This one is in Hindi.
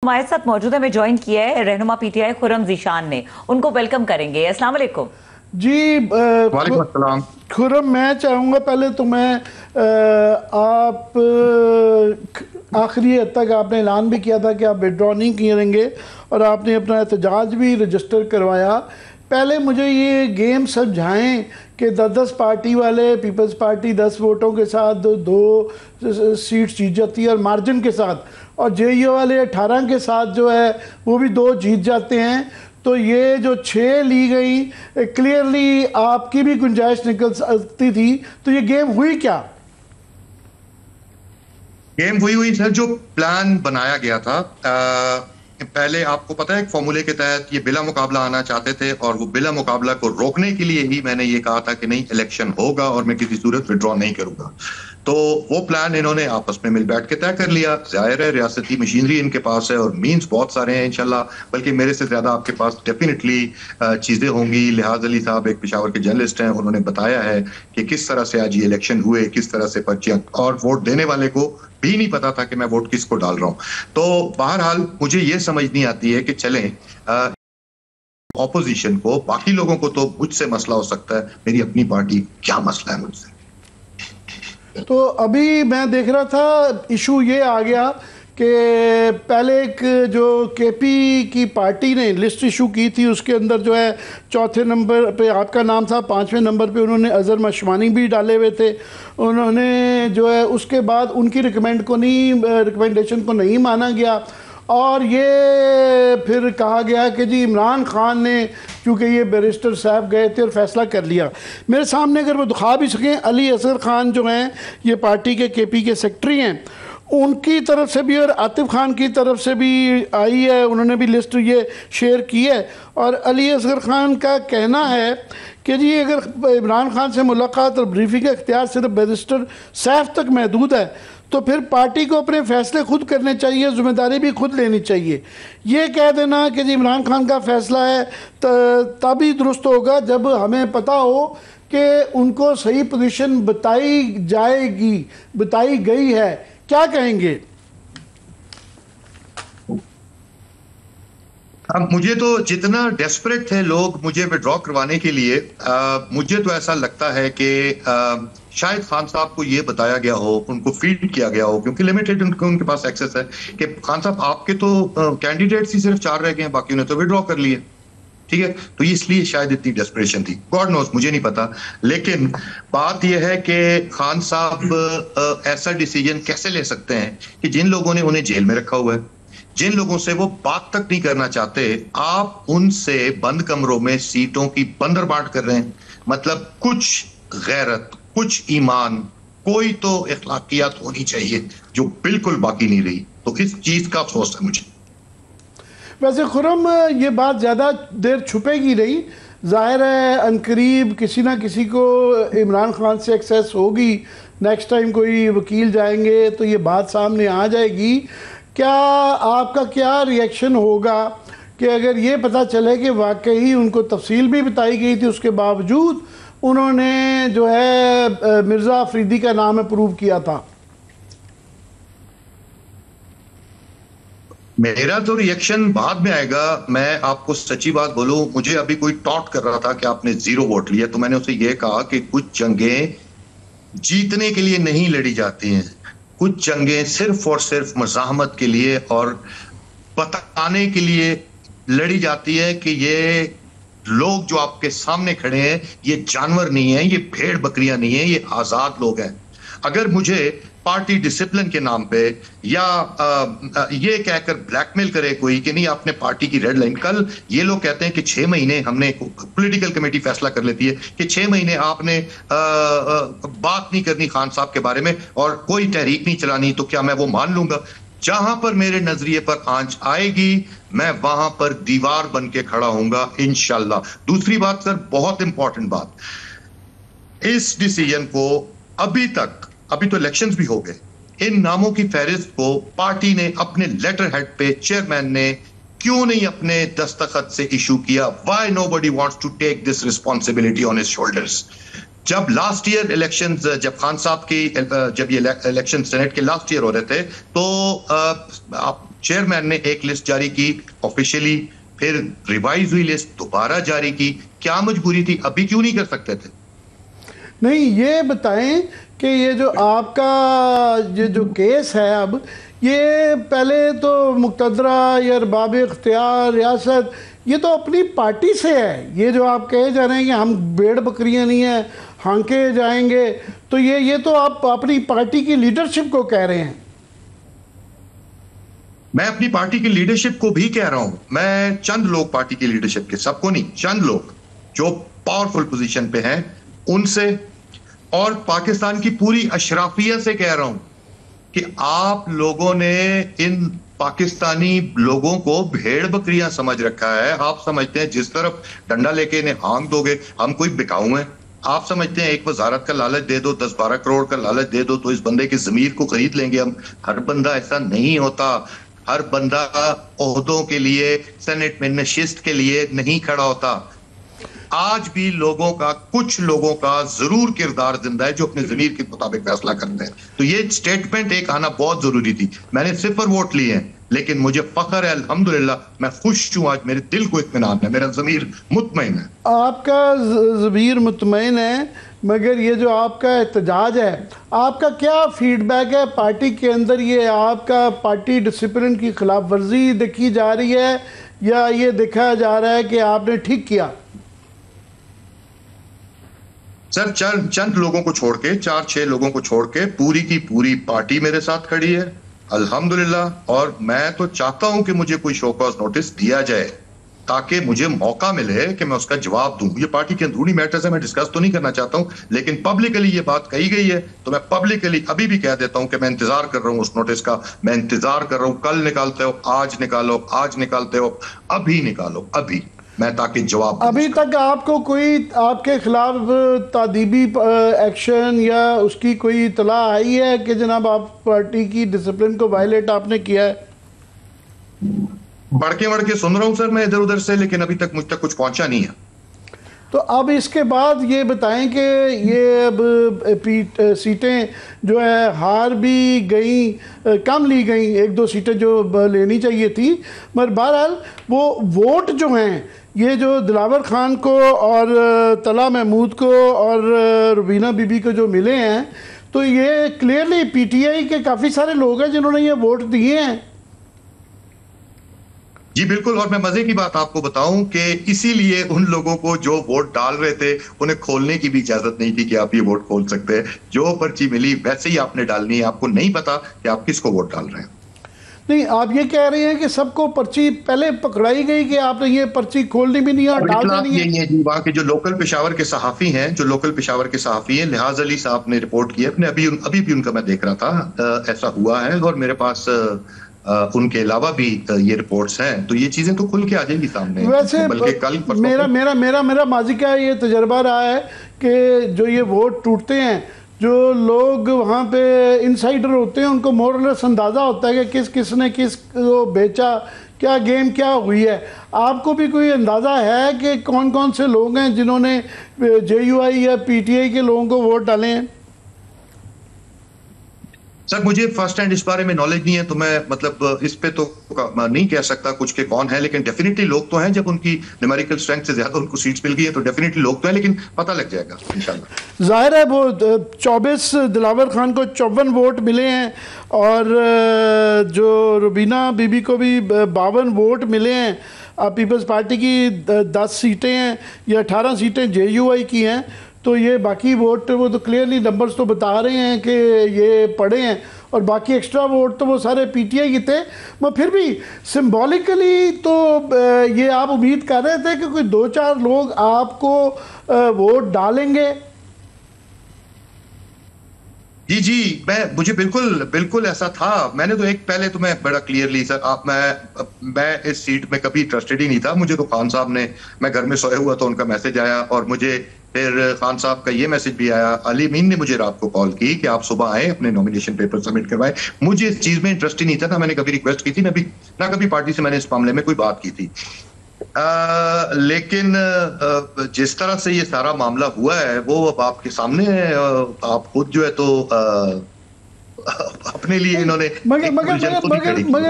हमारे साथ मौजूद है, मैं ज्वाइन किया है रहनुमा पीटीआई खुर्रम ज़ीशान ने, उनको वेलकम करेंगे। अस्सलाम वालेकुम जी। वालेकुम अस्सलाम। खुर्रम, मैं चाहूँगा पहले तो मैं आप आखिरी हद तक आपने ऐलान भी किया था कि आप विड्रॉ नहीं करेंगे और आपने अपना एहतजाज भी रजिस्टर करवाया। पहले मुझे ये गेम समझाएं कि 10-10 पार्टी वाले, पीपल्स पार्टी 10 वोटों के साथ 2 सीट्स जीत जाती है और मार्जिन के साथ, और जेयू वाले 18 के साथ जो है वो भी 2 जीत जाते हैं। तो ये जो 6 ली गई, क्लियरली आपकी भी गुंजाइश निकल सकती थी। तो ये गेम हुई क्या? गेम हुई सर, जो प्लान बनाया गया था। पहले आपको पता है, एक फॉर्मूले के तहत ये बिला मुकाबला आना चाहते थे और वो बिला मुकाबला को रोकने के लिए ही मैंने ये कहा था कि नहीं, इलेक्शन होगा और मैं किसी सूरत विड्रॉ नहीं करूंगा। तो वो प्लान इन्होंने आपस में मिल बैठ के तय कर लिया। जाहिर है, रियासती मशीनरी इनके पास है और मींस बहुत सारे हैं इंशाल्लाह, बल्कि मेरे से ज्यादा आपके पास डेफिनेटली चीजें होंगी। लिहाज अली साहब एक पेशावर के जर्नलिस्ट हैं, उन्होंने बताया है कि किस तरह से आज ये इलेक्शन हुए, किस तरह से पर्चियां, और वोट देने वाले को भी नहीं पता था कि मैं वोट किसको डाल रहा हूं। तो बहरहाल मुझे ये समझ नहीं आती है कि चलें ऑपोजिशन को, बाकी लोगों को तो मुझसे मसला हो सकता है, मेरी अपनी पार्टी क्या मसला है मुझसे। तो अभी मैं देख रहा था इशू ये आ गया कि पहले एक जो केपी की पार्टी ने लिस्ट इशू की थी, उसके अंदर जो है 4थे नंबर पे आपका नाम था, 5वें नंबर पे उन्होंने अजहर मशवानी भी डाले हुए थे। उन्होंने जो है उसके बाद उनकी रिकमेंडेशन को नहीं माना गया और ये फिर कहा गया कि जी इमरान खान ने, क्योंकि ये बैरिस्टर साहब गए थे और फैसला कर लिया। मेरे सामने अगर वो दिखा भी सकें, अली असगर खान जो हैं, ये पार्टी के केपी के सेक्रेटरी हैं, उनकी तरफ से भी और आतिफ खान की तरफ से भी आई है, उन्होंने भी लिस्ट ये शेयर की है। और अली असगर खान का कहना है कि जी अगर इमरान खान से मुलाकात और ब्रीफिंग का इख्तियार सिर्फ बैरिस्टर सैफ तक महदूद है तो फिर पार्टी को अपने फैसले खुद करने चाहिए, जिम्मेदारी भी खुद लेनी चाहिए। ये कह देना कि जी इमरान खान का फैसला है तभी दुरुस्त होगा जब हमें पता हो कि उनको सही पोजीशन बताई गई है। क्या कहेंगे? अब मुझे तो जितना डेस्परेट थे लोग मुझे विड्रॉ करवाने के लिए, मुझे तो ऐसा लगता है कि शायद खान साहब को ये बताया गया हो, उनको फीड किया गया हो, क्योंकि लिमिटेड उनके पास एक्सेस है, कि खान साहब आपके तो कैंडिडेट्स ही सिर्फ 4 रह गए हैं, बाकी ने तो विड्रॉ कर लिए। ठीक है, तो इसलिए शायद इतनी डेस्परेशन थी, गॉड नोस, मुझे नहीं पता। लेकिन बात यह है कि खान साहब ऐसा डिसीजन कैसे ले सकते हैं कि जिन लोगों ने उन्हें जेल में रखा हुआ है, जिन लोगों से वो बात तक नहीं करना चाहते, आप उनसे बंद कमरों में सीटों की बंदरबाट कर रहे हैं। मतलब कुछ गैरत, कुछ ईमान, कोई तो अखलाकियात होनी चाहिए जो बिल्कुल बाकी नहीं रही। तो इस चीज का अफसोस है मुझे। वैसे खुर्रम, ये बात ज़्यादा देर छुपेगी नहीं, जाहिर है अनकरीब किसी ना किसी को इमरान खान से एक्सेस होगी। नेक्स्ट टाइम कोई वकील जाएंगे तो ये बात सामने आ जाएगी। क्या आपका क्या रिएक्शन होगा कि अगर ये पता चले कि वाकई उनको तफसील भी बताई गई थी, उसके बावजूद उन्होंने जो है मिर्ज़ा अफरीदी का नाम अप्रूव किया था? मेरा तो रिएक्शन बाद में आएगा। मैं आपको सच्ची बात बोलूं, मुझे अभी कोई टॉट कर रहा था कि आपने 0 वोट लिया, तो मैंने उसे यह कहा कि कुछ जंगें जीतने के लिए नहीं लड़ी जाती हैं, कुछ जंगें सिर्फ और सिर्फ मज़ाहमत के लिए और बताने के लिए लड़ी जाती है कि ये लोग जो आपके सामने खड़े हैं ये जानवर नहीं है, ये भेड़ बकरियां नहीं है, ये आजाद लोग हैं। अगर मुझे पार्टी डिसिप्लिन के नाम पे या ये कहकर ब्लैकमेल करे कोई कि नहीं आपने पार्टी की रेड लाइन, कल ये लोग कहते हैं कि 6 महीने, हमने पॉलिटिकल कमेटी फैसला कर लेती है कि 6 महीने आपने बात नहीं करनी खान साहब के बारे में और कोई तहरीक नहीं चलानी, तो क्या मैं वो मान लूंगा? जहां पर मेरे नजरिए पर आंच आएगी मैं वहां पर दीवार बन के खड़ा होऊंगा इंशाल्लाह। दूसरी बात सर, बहुत इंपॉर्टेंट बात, इस डिसीजन को अभी तो इलेक्शंस भी हो गए, इन नामों की फहरिस्त को पार्टी ने अपने लेटर हेड पे, चेयरमैन ने क्यों नहीं अपने दस्तखत से इशू किया? Why nobody wants to take this responsibility on his shoulders? जब लास्ट ईयर इलेक्शंस, जब खान साहब की जब ये इलेक्शन सेनेट के लास्ट ईयर हो रहे थे, तो चेयरमैन ने एक लिस्ट जारी की ऑफिशियली, फिर रिवाइज हुई लिस्ट दोबारा जारी की। क्या मजबूरी थी? अभी क्यों नहीं कर सकते थे? नहीं, ये बताएं कि ये जो आपका ये जो केस है, अब ये पहले तो मुक़तदरा या अरबाब इख्तियार रियासत, ये तो अपनी पार्टी से है। ये जो आप कहे जा रहे हैं कि हम भेड़ बकरियां नहीं हैं, हांके जाएंगे, तो ये तो आप अपनी पार्टी की लीडरशिप को कह रहे हैं। मैं अपनी पार्टी की लीडरशिप को भी कह रहा हूं। मैं चंद लोग पार्टी की लीडरशिप के, सबको नहीं, चंद लोग जो पावरफुल पोजीशन पे हैं उनसे और पाकिस्तान की पूरी अशराफिया से कह रहा हूं कि आप लोगों ने इन पाकिस्तानी लोगों को भेड़ बकरियां समझ रखा है। आप समझते हैं जिस तरफ डंडा लेके इन्हें हाँक दोगे हम कोई बिकाऊ हैं। आप समझते हैं एक वजारत का लालच दे दो, 10-12 करोड़ का लालच दे दो तो इस बंदे की जमीर को खरीद लेंगे हम। हर बंदा ऐसा नहीं होता। हर बंदा ओहदों के लिए, सेनेट में नशिस्त के लिए नहीं खड़ा होता। आज भी लोगों का, कुछ लोगों का जरूर किरदार जिंदा है जो अपने जमीर के मुताबिक फैसला करते हैं। तो ये स्टेटमेंट एक आना बहुत जरूरी थी। मैंने 0 वोट लिए हैं लेकिन मुझे फख्र है, अल्हम्दुलिल्लाह, मैं खुश हूं। आज मेरे दिल को इत्मीनान है, मेरा जमीर मुतमईन है। आपका ज़मीर मुतमईन है, मगर ये जो आपका एहतजाज है, आपका क्या फीडबैक है पार्टी के अंदर? ये आपका पार्टी डिसिप्लिन की खिलाफ वर्जी देखी जा रही है या ये देखा जा रहा है कि आपने ठीक किया? सर, चंद लोगों को छोड़ के, 4-6 लोगों को छोड़ के पूरी की पूरी पार्टी मेरे साथ खड़ी है, अल्हम्दुलिल्लाह। और मैं तो चाहता हूं कि मुझे कोई शो कॉज नोटिस दिया जाए ताकि मुझे मौका मिले कि मैं उसका जवाब दूं। ये पार्टी के अंदरूनी मैटर्स है, मैं डिस्कस तो नहीं करना चाहता हूं, लेकिन पब्लिकली ये बात कही गई है तो मैं पब्लिकली अभी भी कह देता हूं कि मैं इंतजार कर रहा हूं उस नोटिस का। मैं इंतजार कर रहा हूं, कल निकालते हो, आज निकालो, आज निकालते हो, अभी निकालो, अभी, मैं ताकि जवाब। अभी तक आपको कोई आपके खिलाफ तादीबी एक्शन या उसकी कोई इतला आई है कि जनाब आप पार्टी की डिसिप्लिन को वायलेट आपने किया है? बढ़ के सुन रहा हूं सर मैं इधर उधर से, लेकिन अभी तक मुझ तक कुछ पहुंचा नहीं है। तो अब इसके बाद ये बताएं कि ये अब सीटें जो है हार भी गई, कम ली गई, 1-2 सीटें जो लेनी चाहिए थी, मगर बहरहाल वो वोट जो हैं, ये जो दिलावर खान को और तला महमूद को और रुबीना बीबी को जो मिले हैं, तो ये क्लियरली पीटीआई के काफ़ी सारे लोग हैं जिन्होंने ये वोट दिए हैं। जी बिल्कुल, और मैं मजे की बात आपको बताऊं कि इसीलिए उन लोगों को जो वोट डाल रहे थे उन्हें खोलने की भी इजाजत नहीं थी कि आप ये वोट खोल सकते हैं। जो पर्ची मिली वैसे ही आपने डालनी है, आपको नहीं पता कि आप किसको वोट डाल रहे हैं। नहीं, आप ये कह रहे हैं कि सबको पर्ची पहले पकड़ाई गई कि आपने ये पर्ची खोलनी भी नहीं है, डाल देनी है। ये जी वहाँ के जो लोकल पेशावर के सहाफ़ी हैं, जो लोकल पेशावर के सहाफ़ी हैं, लिहाज अली साहब ने रिपोर्ट की है अपने, अभी भी उनका मैं देख रहा था, ऐसा हुआ है। और मेरे पास उनके अलावा भी ये रिपोर्ट्स हैं, तो ये चीजें तो खुल के आ जाएंगी सामने। वैसे बल्कि कल मेरा माजी का ये तजर्बा रहा है कि जो ये वोट टूटते हैं, जो लोग वहाँ पे इनसाइडर होते हैं, उनको मोरलेस अंदाज़ा होता है कि किसने किस को बेचा, क्या गेम क्या हुई है। आपको भी कोई अंदाज़ा है कि कौन कौन से लोग हैं जिन्होंने जेयूआई या पीटीआई के लोगों को वोट डाले हैं? सर, मुझे फर्स्ट हैंड इस बारे में नॉलेज नहीं है, तो मैं मतलब इस पे तो नहीं कह सकता कुछ के कौन है, लेकिन डेफिनेटली लोग तो हैं। जब उनकी न्यूमेरिकल स्ट्रेंथ से ज्यादा उनको सीट्स मिल गई है तो डेफिनेटली लोग तो हैं, लेकिन पता लग जाएगा इंशाल्लाह। जाहिर है वो 24 दिलावर खान को 54 वोट मिले हैं और जो रुबीना बीबी को भी 52 वोट मिले हैं। पीपल्स पार्टी की 10 सीटें हैं या 18 सीटें जेयूआई की हैं, तो ये बाकी वोट वो तो क्लियरली नंबर्स तो बता रहे हैं कि ये पड़े हैं, और बाकी एक्स्ट्रा वोट तो वो सारे पीटीआई के थे। मगर फिर भी सिंबॉलिकली तो ये आप उम्मीद कर रहे थे कि कोई 2-4 लोग आपको वोट डालेंगे। जी, मुझे बिल्कुल ऐसा था। मैंने तो एक पहले तो मैं बड़ा क्लियरली सर, मैं इस सीट में कभी इंटरेस्टेड ही नहीं था। मुझे तो खान साहब ने, मैं घर में सोया हुआ तो उनका मैसेज आया, और मुझे फिर खान साहब का ये मैसेज भी आया। अली मीन ने मुझे रात को कॉल की कि आप सुबह आए, अपने नॉमिनेशन पेपर सबमिट करवाए। मुझे इस चीज में इंटरेस्ट ही नहीं था, ना मैंने कभी रिक्वेस्ट की थी, ना कभी पार्टी से मैंने इस मामले में कोई बात की थी। लेकिन जिस तरह से ये सारा मामला हुआ है वो अब आपके सामने है। आप खुद जो है तो अपने लिए इन्होंने मगर